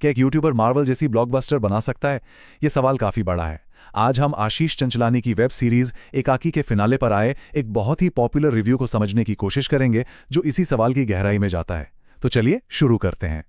क्या एक YouTuber Marvel जैसी ब्लॉकबस्टर बना सकता है? ये सवाल काफी बड़ा है। आज हम आशीष चंचलानी की वेब सीरीज एकाकी के फिनाले पर आए एक बहुत ही पॉपुलर रिव्यू को समझने की कोशिश करेंगे जो इसी सवाल की गहराई में जाता है। तो चलिए शुरू करते हैं।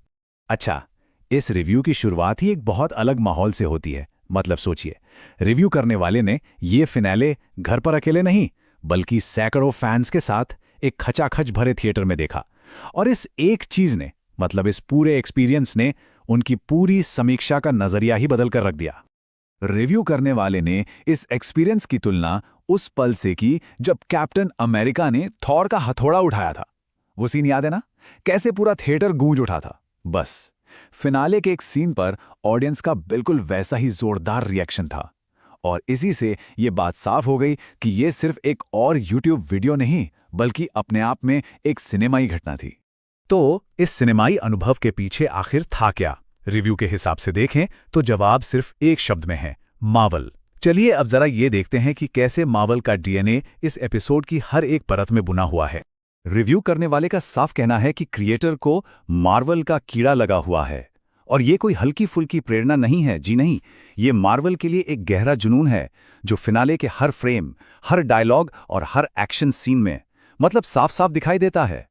अच्छा, इस रिव्यू की शुरुआत ही एक बहुत अलग माहौल से होती है। मतलब सोचिए, रिव्यू करने वाले ने ये फिनाले घर पर अकेले नहीं बल्कि सैकड़ों फैंस के साथ एक खचाखच भरे थिएटर में देखा। और इस एक चीज ने, मतलब इस पूरे एक्सपीरियंस ने उनकी पूरी समीक्षा का नजरिया ही बदल कर रख दिया। रिव्यू करने वाले ने इस एक्सपीरियंस की तुलना उस पल से की जब कैप्टन अमेरिका ने थॉर का हथौड़ा उठाया था। वो सीन याद है ना? कैसे पूरा थिएटर गूंज उठा था। बस फिनाले के एक सीन पर ऑडियंस का बिल्कुल वैसा ही जोरदार रिएक्शन था। और इसी से ये बात साफ हो गई कि ये सिर्फ एक और यूट्यूब वीडियो नहीं बल्कि अपने आप में एक सिनेमाई घटना थी। तो इस सिनेमाई अनुभव के पीछे आखिर था क्या? रिव्यू के हिसाब से देखें तो जवाब सिर्फ एक शब्द में है, मार्वल। चलिए अब जरा ये देखते हैं कि कैसे मार्वल का डीएनए इस एपिसोड की हर एक परत में बुना हुआ है। रिव्यू करने वाले का साफ कहना है कि क्रिएटर को मार्वल का कीड़ा लगा हुआ है। और ये कोई हल्की फुल्की प्रेरणा नहीं है, जी नहीं। ये मार्वल के लिए एक गहरा जुनून है जो फिनाले के हर फ्रेम, हर डायलॉग और हर एक्शन सीन में मतलब साफ साफ दिखाई देता है।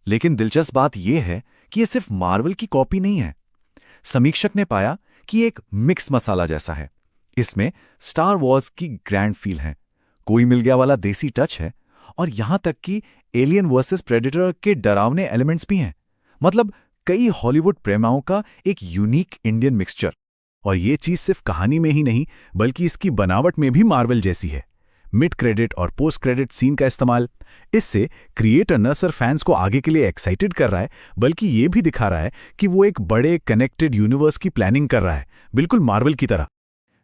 लेकिन दिलचस्प बात यह है कि ये सिर्फ मार्वल की कॉपी नहीं है। समीक्षक ने पाया कि ये एक मिक्स मसाला जैसा है। इसमें स्टार वॉर्स की ग्रैंड फील है, कोई मिल गया वाला देसी टच है और यहां तक कि एलियन वर्सेस प्रेडेटर के डरावने एलिमेंट्स भी हैं। मतलब कई हॉलीवुड प्रेमाओं का एक यूनिक इंडियन मिक्सचर। और ये चीज सिर्फ कहानी में ही नहीं बल्कि इसकी बनावट में भी मार्वल जैसी है। मिड क्रेडिट और पोस्ट क्रेडिट सीन का इस्तेमाल, इससे क्रिएटर न सिर्फ फैंस को आगे के लिए एक्साइटेड कर रहा है बल्कि ये भी दिखा रहा है कि वो एक बड़े कनेक्टेड यूनिवर्स की प्लानिंग कर रहा है, बिल्कुल मार्वल की तरह।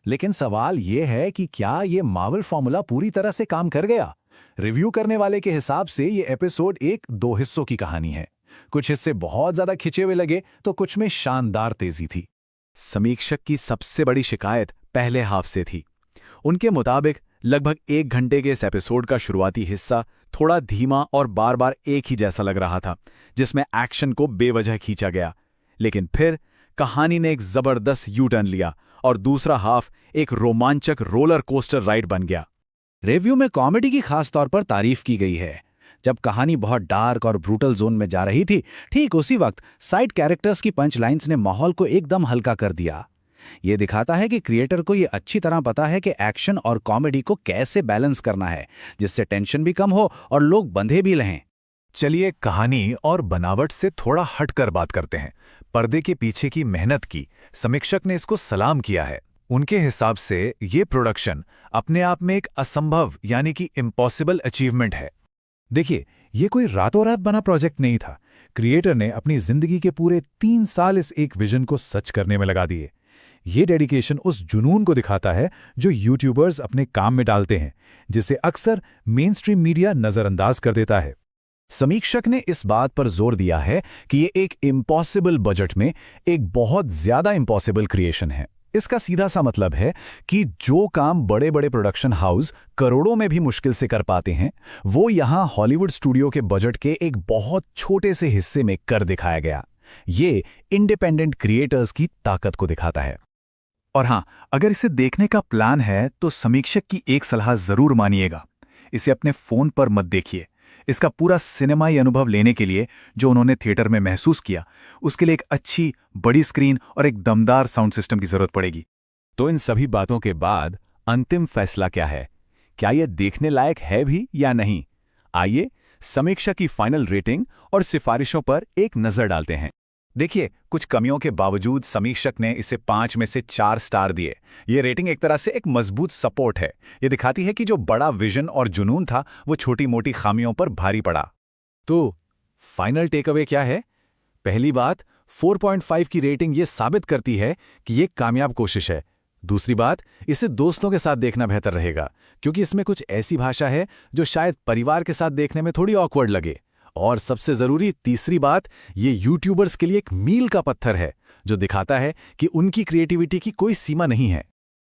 लेकिन सवाल ये है कि क्या ये मार्वल फॉर्मूला पूरी तरह से काम कर गया? रिव्यू करने वाले के हिसाब से ये एपिसोड एक दो हिस्सों की कहानी है। कुछ हिस्से बहुत ज्यादा खिंचे हुए लगे तो कुछ में शानदार तेजी थी। समीक्षक की सबसे बड़ी शिकायत पहले हाफ से थी। उनके मुताबिक लगभग 1 घंटे के इस एपिसोड का शुरुआती हिस्सा थोड़ा धीमा और बार बार एक ही जैसा लग रहा था, जिसमें एक्शन को बेवजह खींचा गया। लेकिन फिर कहानी ने एक जबरदस्त यू टर्न लिया और दूसरा हाफ एक रोमांचक रोलर कोस्टर राइड बन गया। रिव्यू में कॉमेडी की खास तौर पर तारीफ की गई है। जब कहानी बहुत डार्क और ब्रूटल जोन में जा रही थी, ठीक उसी वक्त साइड कैरेक्टर्स की पंच लाइन्स ने माहौल को एकदम हल्का कर दिया। ये दिखाता है कि क्रिएटर को ये अच्छी तरह पता है कि एक्शन और कॉमेडी को कैसे बैलेंस करना है, जिससे टेंशन भी कम हो और लोग बंधे भी रहें। चलिए कहानी और बनावट से थोड़ा हटकर बात करते हैं। पर्दे के पीछे की मेहनत की समीक्षक ने इसको सलाम किया है। उनके हिसाब से ये प्रोडक्शन अपने आप में एक असंभव यानी कि इम्पॉसिबल अचीवमेंट है। देखिए, ये कोई रातों रात बना प्रोजेक्ट नहीं था। क्रिएटर ने अपनी जिंदगी के पूरे 3 साल इस एक विजन को सच करने में लगा दिए। ये डेडिकेशन उस जुनून को दिखाता है जो यूट्यूबर्स अपने काम में डालते हैं, जिसे अक्सर मेन स्ट्रीम मीडिया नजरअंदाज कर देता है। समीक्षक ने इस बात पर जोर दिया है कि ये एक इम्पॉसिबल बजट में एक बहुत ज्यादा इम्पॉसिबल क्रिएशन है। इसका सीधा सा मतलब है कि जो काम बड़े बड़े प्रोडक्शन हाउस करोड़ों में भी मुश्किल से कर पाते हैं, वो यहां हॉलीवुड स्टूडियो के बजट के एक बहुत छोटे से हिस्से में कर दिखाया गया। ये इंडिपेंडेंट क्रिएटर्स की ताकत को दिखाता है। और हां, अगर इसे देखने का प्लान है तो समीक्षक की एक सलाह जरूर मानिएगा। इसे अपने फोन पर मत देखिए। इसका पूरा सिनेमाई अनुभव लेने के लिए जो उन्होंने थिएटर में महसूस किया, उसके लिए एक अच्छी बड़ी स्क्रीन और एक दमदार साउंड सिस्टम की जरूरत पड़ेगी। तो इन सभी बातों के बाद अंतिम फैसला क्या है? क्या यह देखने लायक है भी या नहीं? आइए समीक्षा की फाइनल रेटिंग और सिफारिशों पर एक नजर डालते हैं। देखिए, कुछ कमियों के बावजूद समीक्षक ने इसे 5 में से 4 स्टार दिए। ये रेटिंग एक तरह से एक मजबूत सपोर्ट है। ये दिखाती है कि जो बड़ा विजन और जुनून था वो छोटी मोटी खामियों पर भारी पड़ा। तो फाइनल टेक अवे क्या है? पहली बात, 4.5 की रेटिंग ये साबित करती है कि ये कामयाब कोशिश है। दूसरी बात, इसे दोस्तों के साथ देखना बेहतर रहेगा क्योंकि इसमें कुछ ऐसी भाषा है जो शायद परिवार के साथ देखने में थोड़ी ऑकवर्ड लगे। और सबसे जरूरी तीसरी बात, ये यूट्यूबर्स के लिए एक मील का पत्थर है जो दिखाता है कि उनकी क्रिएटिविटी की कोई सीमा नहीं है।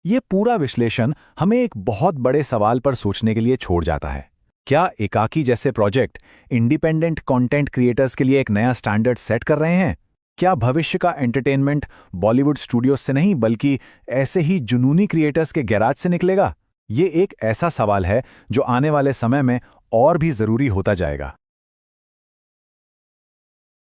ये पूरा विश्लेषण हमें एक बहुत बड़े सवाल पर सोचने के लिए छोड़ जाता है। क्या एकाकी जैसे प्रोजेक्ट इंडिपेंडेंट कंटेंट क्रिएटर्स के लिए एक नया स्टैंडर्ड सेट कर रहे हैं? क्या भविष्य का एंटरटेनमेंट बॉलीवुड स्टूडियोज से नहीं बल्कि ऐसे ही जुनूनी क्रिएटर्स के गैराज से निकलेगा? ये एक ऐसा सवाल है जो आने वाले समय में और भी जरूरी होता जाएगा।